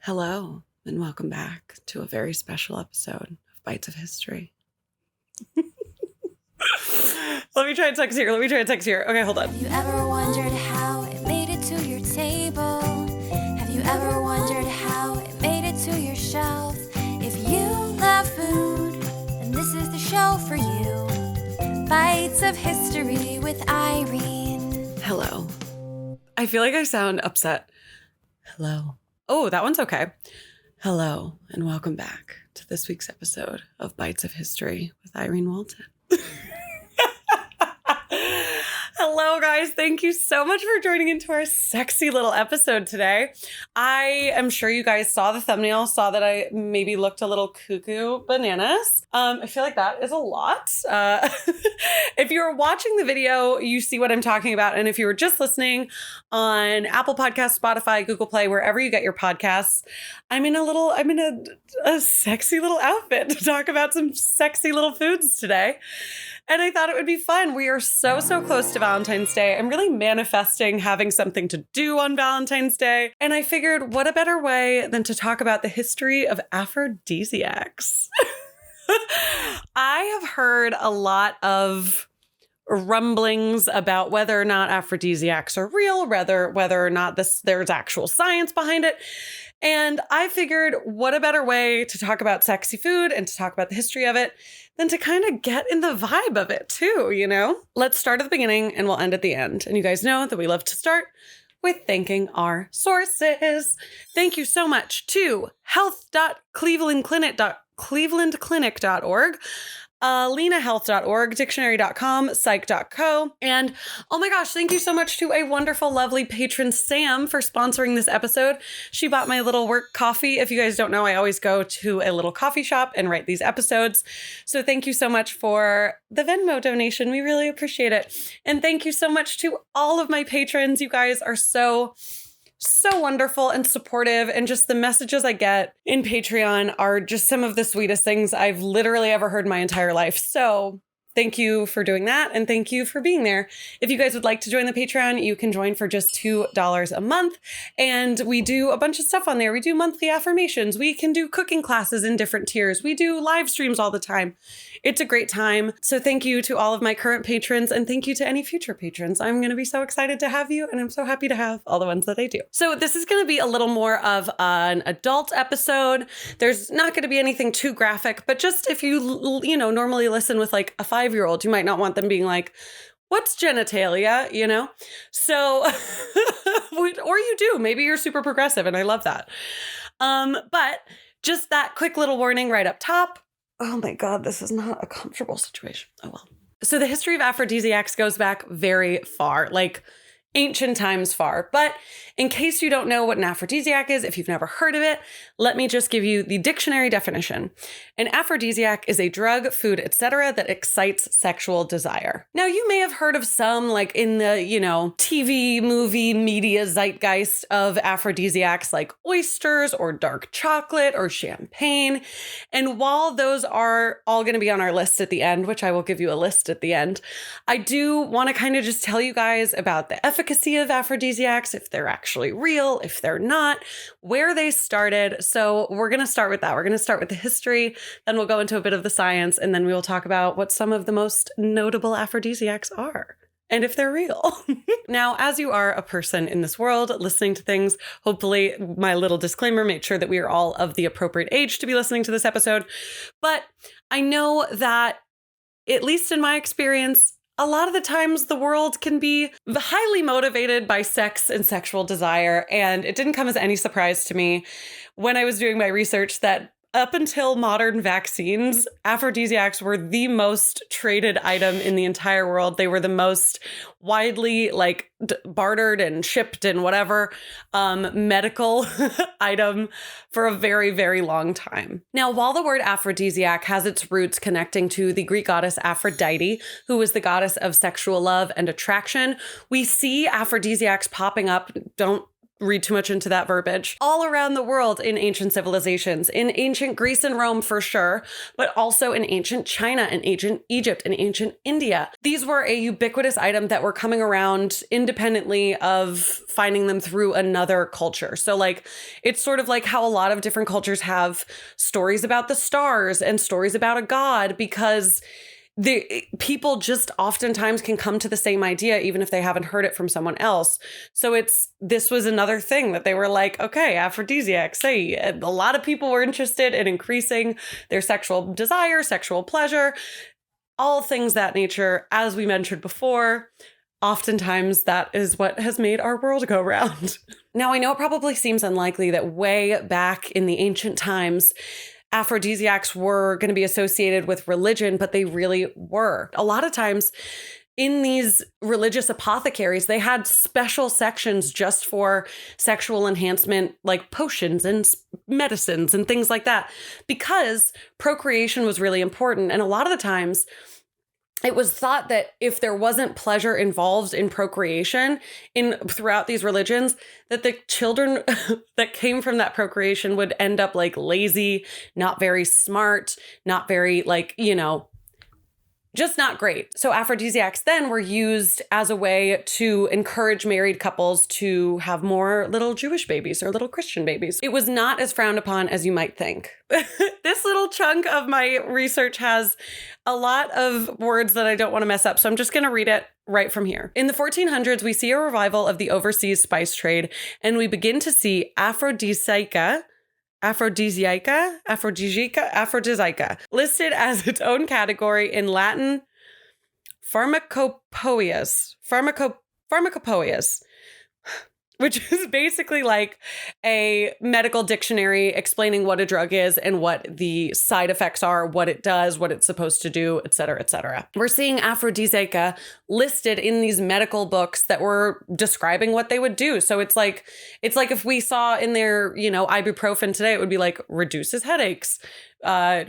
Hello, and welcome back to a very special episode of Bites of History. Let me try to text here. Okay, hold on. Have you ever wondered how it made it to your table? Have you ever wondered how it made it to your shelf? If you love food, then this is the show for you. Bites of History with Irene. Hello. I feel like I sound upset. Hello. Oh, that one's okay. Hello, and welcome back to this week's episode of Bites of History with Irene Walton. Hello, guys. Thank you so much for joining into our sexy little episode today. I am sure you guys saw the thumbnail, saw that I maybe looked a little cuckoo bananas. I feel like that is a lot. If you're watching the video, you see what I'm talking about. And if you were just listening on Apple Podcasts, Spotify, Google Play, wherever you get your podcasts, I'm in a sexy little outfit to talk about some sexy little foods today. And I thought it would be fun. We are so close to Valentine's Day. I'm really manifesting having something to do on Valentine's Day. And I figured, what a better way than to talk about the history of aphrodisiacs. I have heard a lot of rumblings about whether or not aphrodisiacs are real, whether or not there's actual science behind it. And I figured, what a better way to talk about sexy food and to talk about the history of it than to kind of get in the vibe of it too, you know? Let's start at the beginning and we'll end at the end. And you guys know that we love to start with thanking our sources. Thank you so much to health.clevelandclinic.org, lenahealth.org, dictionary.com, psych.co. And oh my gosh, thank you so much to a wonderful, lovely patron, Sam, for sponsoring this episode. She bought my little work coffee. If you guys don't know, I always go to a little coffee shop and write these episodes. So thank you so much for the Venmo donation. We really appreciate it. And thank you so much to all of my patrons. You guys are so wonderful and supportive, and just the messages I get in Patreon are just some of the sweetest things I've literally ever heard in my entire life. So thank you for doing that, and thank you for being there. If you guys would like to join the Patreon, you can join for just $2 a month, and we do a bunch of stuff on there. We do monthly affirmations. We can do cooking classes in different tiers. We do live streams all the time. It's a great time. So thank you to all of my current patrons, and thank you to any future patrons. I'm going to be so excited to have you, and I'm so happy to have all the ones that I do. So this is going to be a little more of an adult episode. There's not going to be anything too graphic, but just if you normally listen with like a 5-year-old, you might not want them being like, what's genitalia, So, or you do, maybe you're super progressive and I love that. But just that quick little warning right up top. Oh my God, this is not a comfortable situation. Oh well. So the history of aphrodisiacs goes back very far, like ancient times far. But in case you don't know what an aphrodisiac is, if you've never heard of it, let me just give you the dictionary definition. An aphrodisiac is a drug, food, etc. that excites sexual desire. Now, you may have heard of some, like in the, TV, movie, media zeitgeist of aphrodisiacs, like oysters or dark chocolate or champagne. And while those are all going to be on our list at the end, which I will give you a list at the end, I do want to kind of just tell you guys about the efficacy of aphrodisiacs, if they're actually real, if they're not, where they started. So we're going to start with that. We're going to start with the history, then we'll go into a bit of the science, and then we will talk about what some of the most notable aphrodisiacs are and if they're real. Now, as you are a person in this world listening to things, hopefully my little disclaimer made sure that we are all of the appropriate age to be listening to this episode. But I know that, at least in my experience, a lot of the times the world can be highly motivated by sex and sexual desire. And it didn't come as any surprise to me when I was doing my research that up until modern vaccines, aphrodisiacs were the most traded item in the entire world. They were the most widely bartered and shipped and whatever medical item for a very, very long time. Now, while the word aphrodisiac has its roots connecting to the Greek goddess Aphrodite, who was the goddess of sexual love and attraction, we see aphrodisiacs popping up. Don't read too much into that verbiage. All around the world in ancient civilizations, in ancient Greece and Rome for sure, but also in ancient China and ancient Egypt and ancient India. These were a ubiquitous item that were coming around independently of finding them through another culture. So like, it's sort of like how a lot of different cultures have stories about the stars and stories about a god, because the people just oftentimes can come to the same idea even if they haven't heard it from someone else. So this was another thing that they were like, okay, aphrodisiacs. Hey, a lot of people were interested in increasing their sexual desire, sexual pleasure, all things that nature. As we mentioned before, oftentimes that is what has made our world go round. Now, I know it probably seems unlikely that way back in the ancient times, aphrodisiacs were going to be associated with religion, but they really were. A lot of times in these religious apothecaries, they had special sections just for sexual enhancement, like potions and medicines and things like that, because procreation was really important. And a lot of the times it was thought that if there wasn't pleasure involved in procreation throughout these religions, that the children that came from that procreation would end up like lazy, not very smart, not very just not great. So aphrodisiacs then were used as a way to encourage married couples to have more little Jewish babies or little Christian babies. It was not as frowned upon as you might think. This little chunk of my research has a lot of words that I don't want to mess up, so I'm just going to read it right from here. In the 1400s, we see a revival of the overseas spice trade, and we begin to see aphrodisiaca, listed as its own category in Latin pharmacopoeias, which is basically like a medical dictionary explaining what a drug is and what the side effects are, what it does, what it's supposed to do, et cetera, et cetera. We're seeing aphrodisiaca listed in these medical books that were describing what they would do. So it's like if we saw in there, ibuprofen today, it would be like reduces headaches,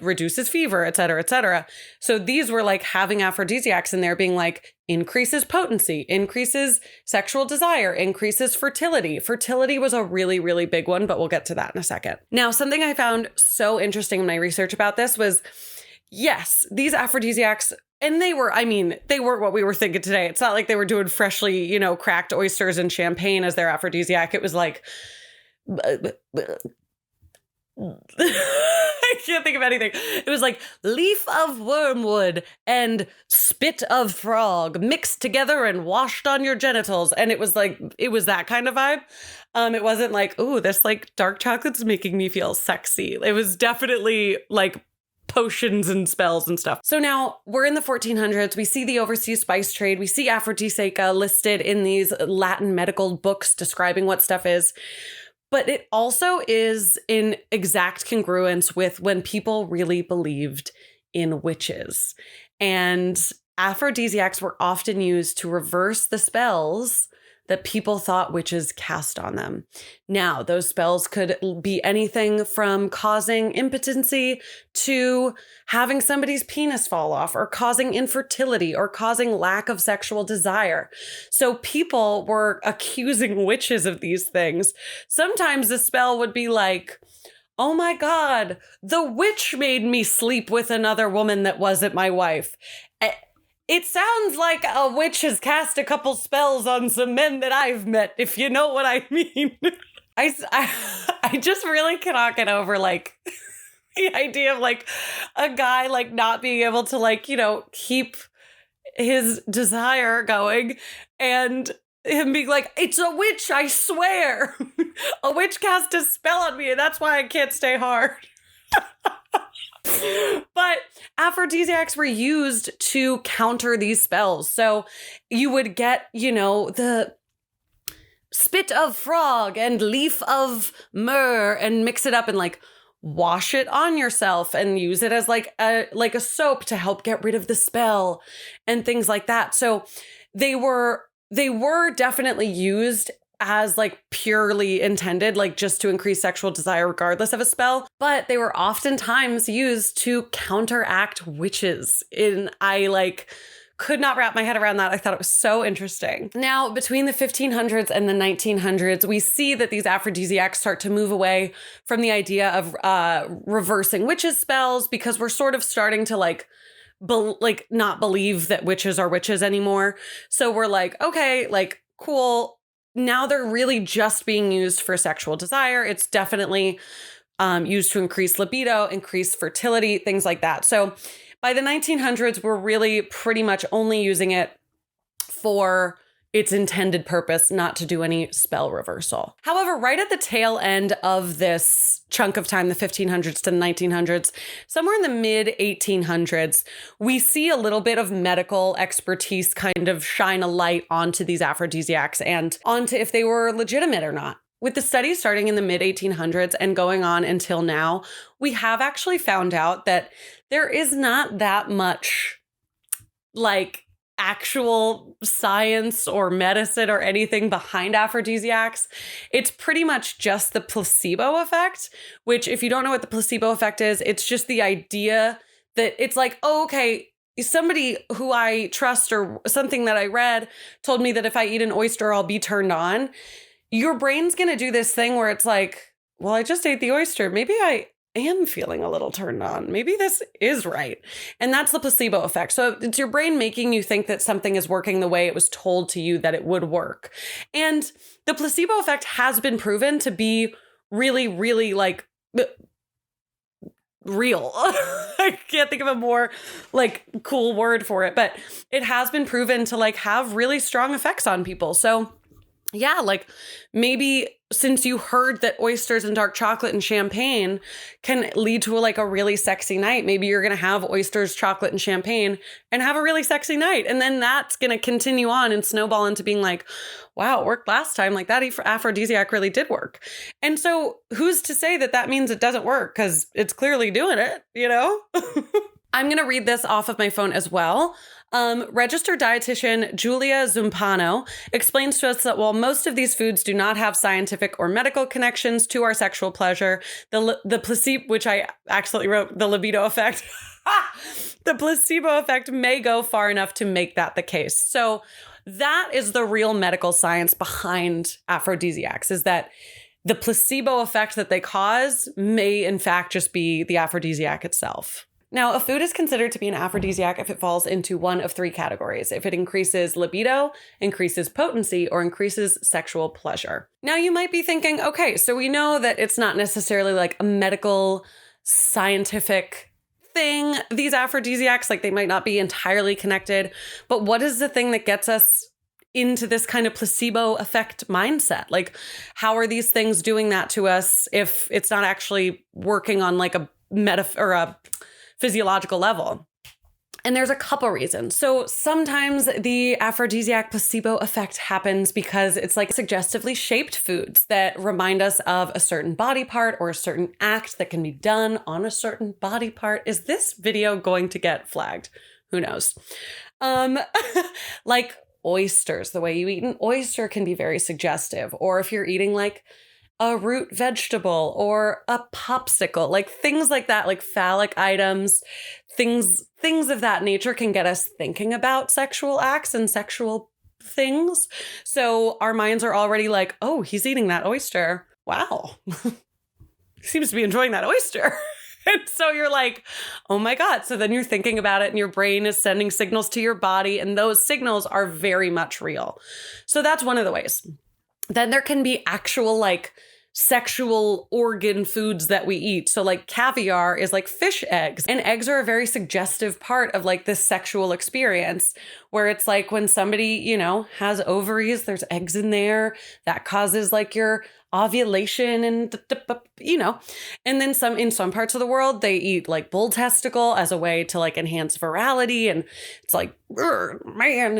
reduces fever, et cetera, et cetera. So these were like having aphrodisiacs in there being like increases potency, increases sexual desire, increases fertility. Fertility was a really, really big one, but we'll get to that in a second. Now, something I found so interesting in my research about this was, yes, these aphrodisiacs, and they weren't what we were thinking today. It's not like they were doing freshly, cracked oysters and champagne as their aphrodisiac. It was like, I can't think of anything. It was like leaf of wormwood and spit of frog mixed together and washed on your genitals. And it was that kind of vibe. It wasn't like, ooh, this like dark chocolate's making me feel sexy. It was definitely like potions and spells and stuff. So now we're in the 1400s. We see the overseas spice trade. We see aphrodisiaca listed in these Latin medical books describing what stuff is. But it also is in exact congruence with when people really believed in witches. And aphrodisiacs were often used to reverse the spells that people thought witches cast on them. Now, those spells could be anything from causing impotency to having somebody's penis fall off, or causing infertility, or causing lack of sexual desire. So people were accusing witches of these things. Sometimes the spell would be like, oh my God, the witch made me sleep with another woman that wasn't my wife. It sounds like a witch has cast a couple spells on some men that I've met, if you know what I mean. I just really cannot get over like the idea of like a guy like not being able to like, keep his desire going, and him being like, it's a witch, I swear. A witch cast a spell on me and that's why I can't stay hard. But aphrodisiacs were used to counter these spells. So you would get, the spit of frog and leaf of myrrh and mix it up and like wash it on yourself and use it as like a soap to help get rid of the spell and things like that. So they were definitely used as like purely intended, like just to increase sexual desire regardless of a spell, but they were oftentimes used to counteract witches. And I like could not wrap my head around that. I thought it was so interesting. Now, between the 1500s and the 1900s, we see that these aphrodisiacs start to move away from the idea of reversing witches' spells, because we're sort of starting to like not believe that witches are witches anymore. So we're like, okay, like cool. Now they're really just being used for sexual desire. It's definitely used to increase libido, increase fertility, things like that. So by the 1900s, we're really pretty much only using it for its intended purpose, not to do any spell reversal. However, right at the tail end of this chunk of time, the 1500s to the 1900s, somewhere in the mid 1800s, we see a little bit of medical expertise kind of shine a light onto these aphrodisiacs and onto if they were legitimate or not. With the study starting in the mid 1800s and going on until now, we have actually found out that there is not that much like actual science or medicine or anything behind aphrodisiacs. It's pretty much just the placebo effect, which if you don't know what the placebo effect is, it's just the idea that it's like, oh, okay, somebody who I trust or something that I read told me that if I eat an oyster, I'll be turned on. Your brain's going to do this thing where it's like, well, I just ate the oyster. Maybe I am feeling a little turned on. Maybe this is right. And that's the placebo effect. So it's your brain making you think that something is working the way it was told to you that it would work. And the placebo effect has been proven to be really, really like real. I can't think of a more like cool word for it, but it has been proven to like have really strong effects on people. So yeah, like maybe since you heard that oysters and dark chocolate and champagne can lead to like a really sexy night, maybe you're going to have oysters, chocolate, and champagne and have a really sexy night. And then that's going to continue on and snowball into being like, wow, it worked last time. Like that aphrodisiac really did work. And so who's to say that that means it doesn't work? Because it's clearly doing it, you know? I'm going to read this off of my phone as well. Registered dietitian Julia Zumpano explains to us that while most of these foods do not have scientific or medical connections to our sexual pleasure, the placebo, which I accidentally wrote the libido effect, the placebo effect may go far enough to make that the case. So that is the real medical science behind aphrodisiacs, is that the placebo effect that they cause may in fact just be the aphrodisiac itself. Now, a food is considered to be an aphrodisiac if it falls into one of three categories: if it increases libido, increases potency, or increases sexual pleasure. Now, you might be thinking, okay, so we know that it's not necessarily like a medical, scientific thing. These aphrodisiacs, like they might not be entirely connected, but what is the thing that gets us into this kind of placebo effect mindset? Like, how are these things doing that to us if it's not actually working on like a physiological level? And there's a couple reasons. So sometimes the aphrodisiac placebo effect happens because it's like suggestively shaped foods that remind us of a certain body part or a certain act that can be done on a certain body part. Is this video going to get flagged? Who knows? Like oysters, the way you eat an oyster can be very suggestive. Or if you're eating like a root vegetable or a popsicle, like things like that, like phallic items, things of that nature can get us thinking about sexual acts and sexual things. So our minds are already like, oh, he's eating that oyster. Wow. He seems to be enjoying that oyster. And so you're like, oh my God. So then you're thinking about it and your brain is sending signals to your body, and those signals are very much real. So that's one of the ways. Then there can be actual like sexual organ foods that we eat. So like caviar is like fish eggs, and eggs are a very suggestive part of like this sexual experience, where it's like when somebody, you know, has ovaries, there's eggs in there that causes like your ovulation and you know. And then in some parts of the world they eat like bull testicle as a way to like enhance virality, and it's like man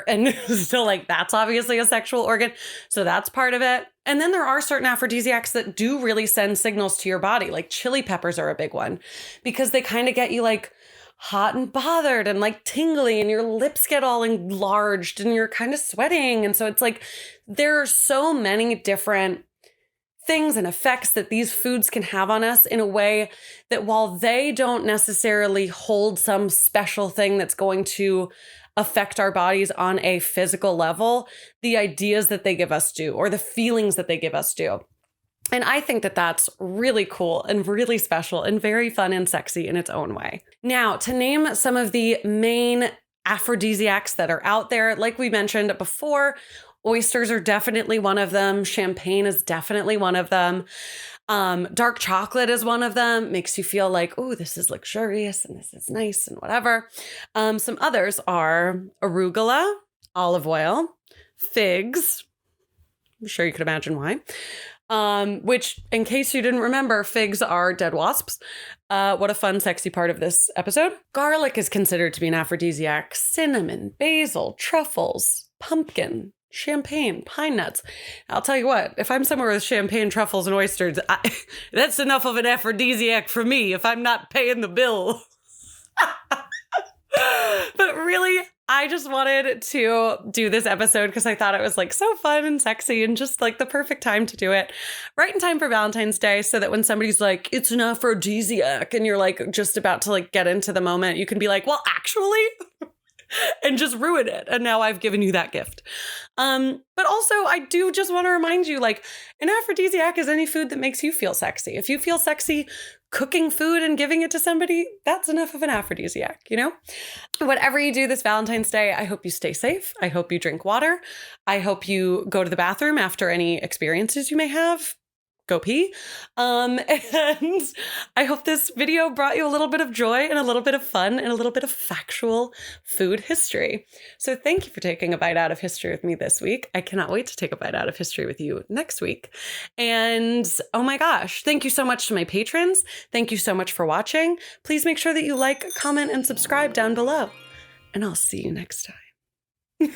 and so like that's obviously a sexual organ, so that's part of it. And then there are certain aphrodisiacs that do really send signals to your body, like chili peppers are a big one, because they kind of get you like hot and bothered and like tingly, and your lips get all enlarged and you're kind of sweating. And so it's like there are so many different things and effects that these foods can have on us in a way that while they don't necessarily hold some special thing that's going to affect our bodies on a physical level, the ideas that they give us do, or the feelings that they give us do. And I think that that's really cool and really special and very fun and sexy in its own way. Now, to name some of the main aphrodisiacs that are out there, like we mentioned before, oysters are definitely one of them. Champagne is definitely one of them. Dark chocolate is one of them. Makes you feel like, oh, this is luxurious and this is nice and whatever. Some others are arugula, olive oil, figs. I'm sure you could imagine why. Which, in case you didn't remember, figs are dead wasps. What a fun, sexy part of this episode. Garlic is considered to be an aphrodisiac. Cinnamon, basil, truffles, pumpkin, champagne, pine nuts. I'll tell you what, if I'm somewhere with champagne, truffles, and oysters, that's enough of an aphrodisiac for me if I'm not paying the bill. But really, I just wanted to do this episode because I thought it was like so fun and sexy and just like the perfect time to do it. Right in time for Valentine's Day, so that when somebody's like, it's an aphrodisiac, and you're like just about to like get into the moment, you can be like, well, actually, and just ruin it. And now I've given you that gift. But also I do just want to remind you, like, an aphrodisiac is any food that makes you feel sexy. If you feel sexy cooking food and giving it to somebody, that's enough of an aphrodisiac, you know? Whatever you do this Valentine's Day, I hope you stay safe. I hope you drink water. I hope you go to the bathroom after any experiences you may have. Go pee. And I hope this video brought you a little bit of joy and a little bit of fun and a little bit of factual food history. So thank you for taking a bite out of history with me this week. I cannot wait to take a bite out of history with you next week. And oh my gosh, thank you so much to my patrons. Thank you so much for watching. Please make sure that you like, comment, and subscribe down below. And I'll see you next time.